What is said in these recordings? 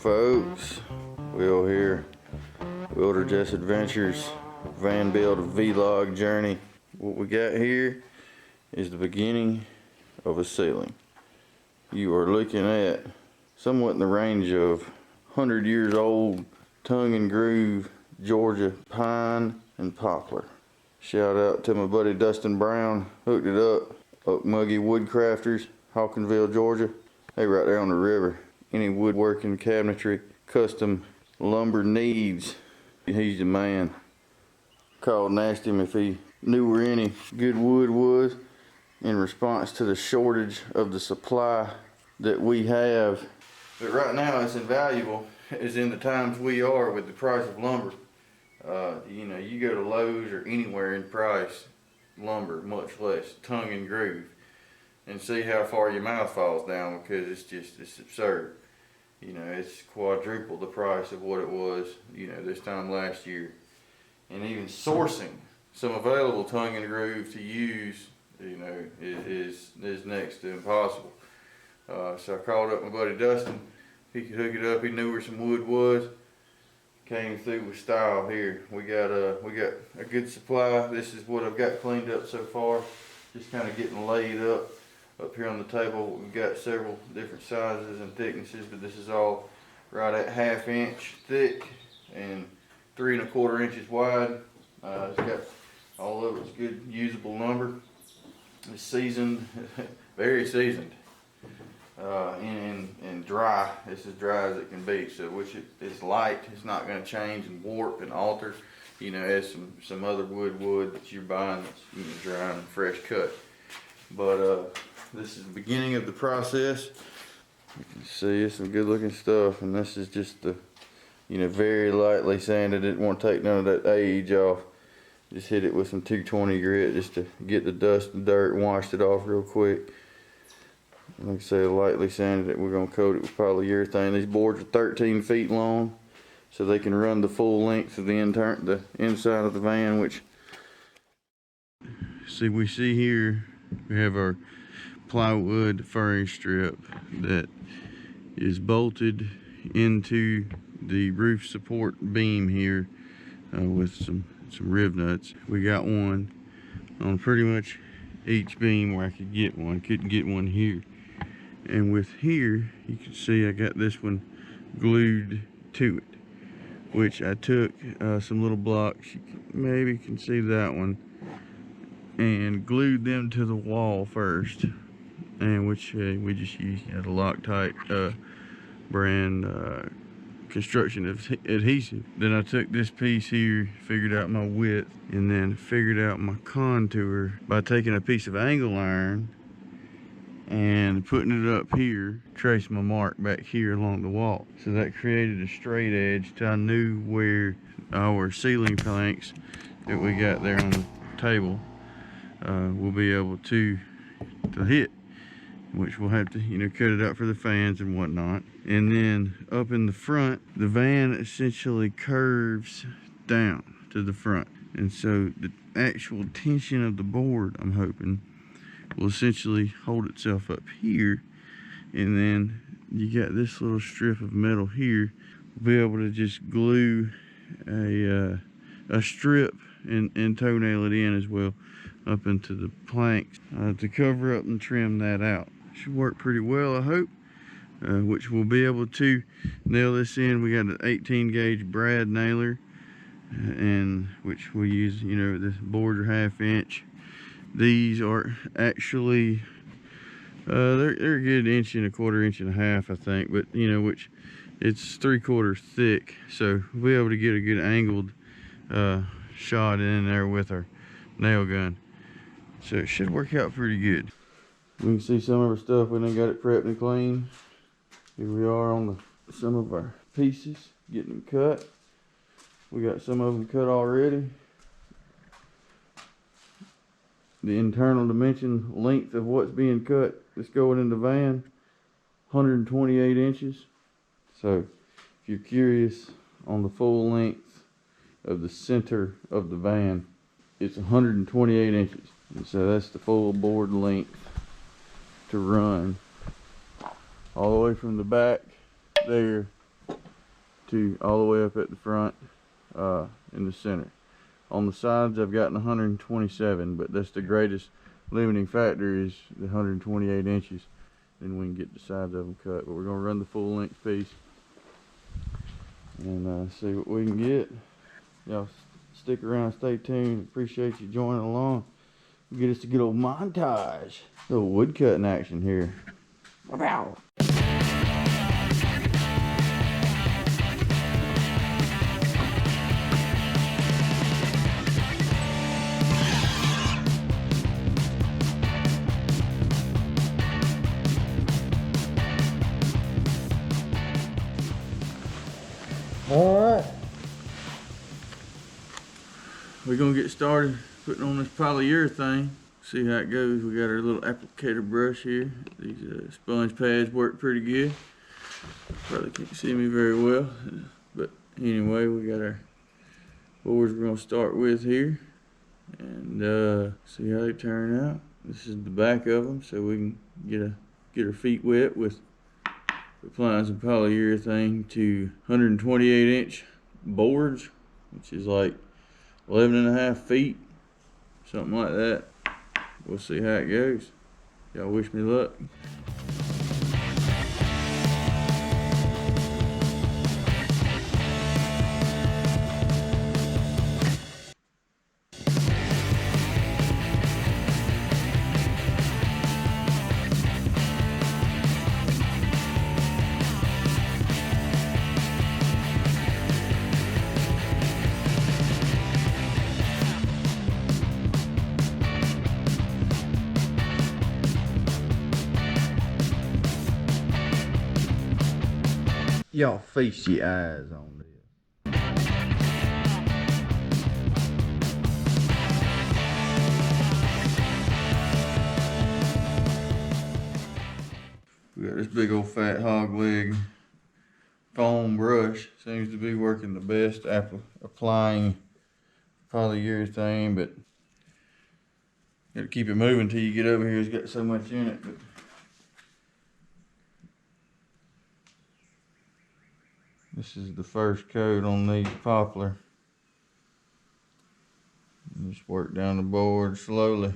folks, Will here, Willderjess Adventures, van build vlog journey. What we got here is the beginning of a ceiling. You are looking at somewhat in the range of 100 years old tongue and groove Georgia pine and poplar. Shout out to my buddy Dustin Brown, hooked it up. Ocmulgee WoodCrafters, Hawkinsville, Georgia. They right there on the river. Any woodworking, cabinetry, custom lumber needs, he's the man. Called and asked him if he knew where any good wood was in response to the shortage of the supply that we have. But right now it's invaluable, as in the times we are with the price of lumber. You know, you go to Lowe's or anywhere in price, lumber, much less tongue and groove, and see how far your mouth falls down, because it's absurd. You know, it's quadruple the price of what it was, you know, this time last year. And even sourcing some available tongue and groove to use, you know, is next to impossible. So I called up my buddy Dustin. He could hook it up. He knew where some wood was. Came through with style here. We got a good supply. This is what I've got cleaned up so far. Just kind of getting laid up here on the table. We've got several different sizes and thicknesses, but this is all right at 1/2 inch thick and 3 1/4 inches wide. It's got all of it's good usable lumber. It's seasoned, very seasoned, and dry. It's as dry as it can be. So it's light. It's not going to change and warp and alter. You know, as some other wood that you're buying that's, you know, dry and fresh cut. But this is the beginning of the process. You can see it's some good looking stuff, and this is just the, you know, very lightly sanded. Didn't want to take none of that age off. Just hit it with some 220 grit just to get the dust and dirt and washed it off real quick. Like I say, lightly sanded it. We're gonna coat it with polyurethane. These boards are 13 feet long, so they can run the full length of the inside of the van. Which, we see here, we have our plywood furring strip that is bolted into the roof support beam here with some rivnuts. We got one on pretty much each beam where I could get one. Couldn't get one here. And with here, you can see I got this one glued to it, which I took some little blocks, you maybe can see that one, and glued them to the wall first, and which we just used the Loctite brand construction adhesive. Then I took this piece here, figured out my width, and then figured out my contour by taking a piece of angle iron and putting it up here, traced my mark back here along the wall. So that created a straight edge till I knew where our ceiling planks that we got there on the table will be able to hit, which we'll have to, you know, cut it out for the fans and whatnot. And then up in the front, the van essentially curves down to the front, and so the actual tension of the board, I'm hoping, will essentially hold itself up here, and then you got this little strip of metal here. We'll be able to just glue a strip and toenail it in as well up into the planks to cover up and trim that out. Should work pretty well, I hope, which we'll be able to nail this in. We got an 18 gauge brad nailer, and which we use, you know, the boards are 1/2 inch. These are actually they're a good 1 1/4 inch and a half, I think, but you know, which it's 3/4 thick, so we'll be able to get a good angled shot in there with our nail gun. So it should work out pretty good. We can see some of our stuff. We done got it prepped and clean. Here we are on some of our pieces, getting them cut. We got some of them cut already. The internal dimension length of what's being cut that's going in the van, 128 inches. So if you're curious on the full length of the center of the van, it's 128 inches. And so that's the full board length to run all the way from the back there to all the way up at the front in the center. On the sides I've gotten 127, but that's the greatest limiting factor is the 128 inches. Then we can get the sides of them cut. But we're going to run the full length piece and see what we can get. Y'all stick around, stay tuned. Appreciate you joining along. We'll get us a good old montage. A little wood cutting action here. Wow. Alright, we're going to get started putting on this polyurethane. See how it goes. We got our little applicator brush here. These sponge pads work pretty good. Probably can't see me very well, but anyway, we got our boards we're going to start with here and see how they turn out. This is the back of them, so we can get our feet wet with applying some polyurethane to 128 inch boards, which is like 11.5 feet, something like that. We'll see how it goes. Y'all wish me luck. Y'all feast your eyes on this. We got this big old fat hog leg foam brush. Seems to be working the best applying polyurethane, but you gotta keep it moving till you get over here. It's got so much in it. But this is the first coat on these poplar. Just work down the board slowly.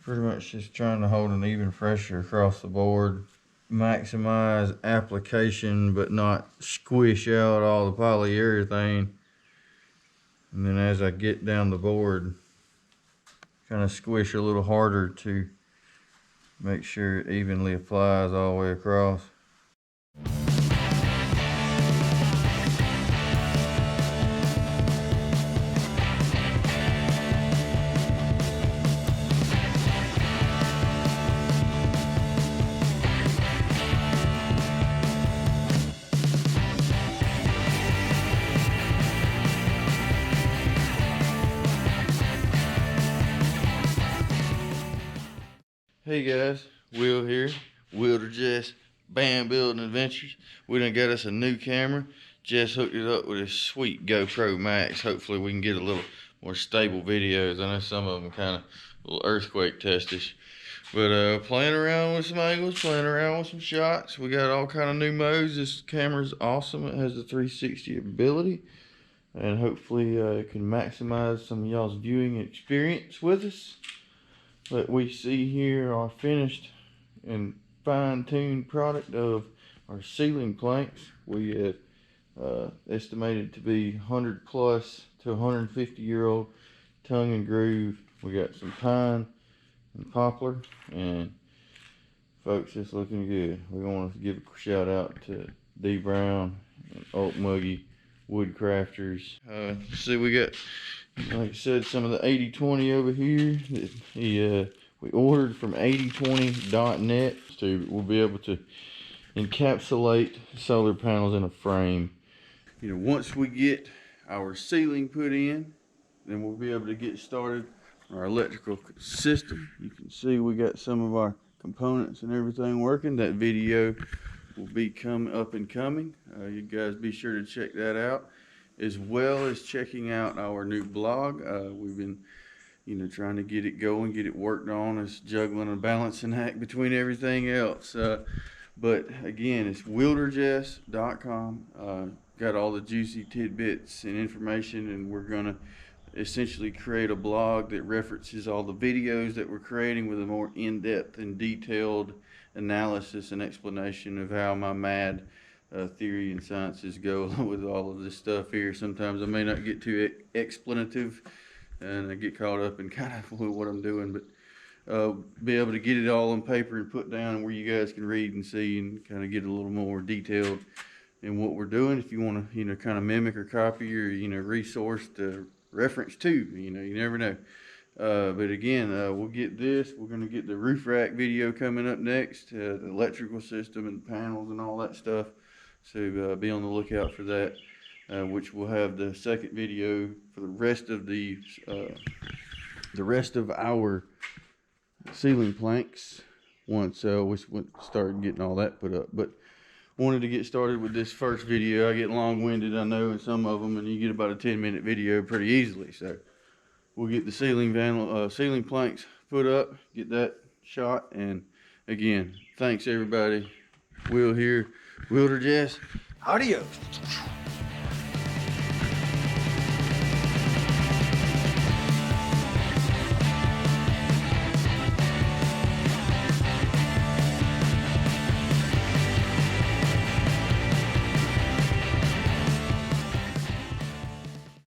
Pretty much just trying to hold an even pressure across the board. Maximize application but not squish out all the polyurethane. And then as I get down the board, kind of squish a little harder to make sure it evenly applies all the way across. Hey guys, Will here, Willderjess, Bam Building Adventures. We done got us a new camera. Jess hooked it up with his sweet GoPro Max. Hopefully we can get a little more stable videos. I know some of them kind of a little earthquake testish. But playing around with some angles, playing around with some shots. We got all kind of new modes. This camera's awesome. It has the 360 ability. And hopefully it can maximize some of y'all's viewing experience with us. What we see here are finished and fine-tuned product of our ceiling planks. We have estimated to be 100 plus to 150-year-old tongue and groove. We got some pine and poplar, and folks, it's looking good. We want to give a shout out to D Brown and Ocmulgee WoodCrafters. See, we got, like I said, some of the 80/20 over here that we ordered from 8020.net. So we'll be able to encapsulate solar panels in a frame. You know, once we get our ceiling put in, then we'll be able to get started on our electrical system. You can see we got some of our components and everything working. That video will be up and coming. You guys be sure to check that out, as well as checking out our new blog. We've been, you know, trying to get it going, get it worked on. It's juggling a balancing act between everything else. But again, it's Willderjess.com. Got all the juicy tidbits and information, and we're gonna essentially create a blog that references all the videos that we're creating with a more in-depth and detailed analysis and explanation of how my mad theory and sciences go along with all of this stuff here. Sometimes I may not get too explanative and I get caught up in kind of what I'm doing, but be able to get it all on paper and put down where you guys can read and see and kind of get a little more detailed in what we're doing. If you want to, kind of mimic or copy or, resource to reference to, you never know. But again, we'll get this. We're going to get the roof rack video coming up next, the electrical system and panels and all that stuff. So be on the lookout for that, which will have the second video for the rest of our ceiling planks once we started getting all that put up. But wanted to get started with this first video. I get long-winded, I know, in some of them, and you get about a 10-minute video pretty easily. So we'll get the ceiling planks put up, get that shot, and again, thanks everybody. Will here, Willderjess. Adios.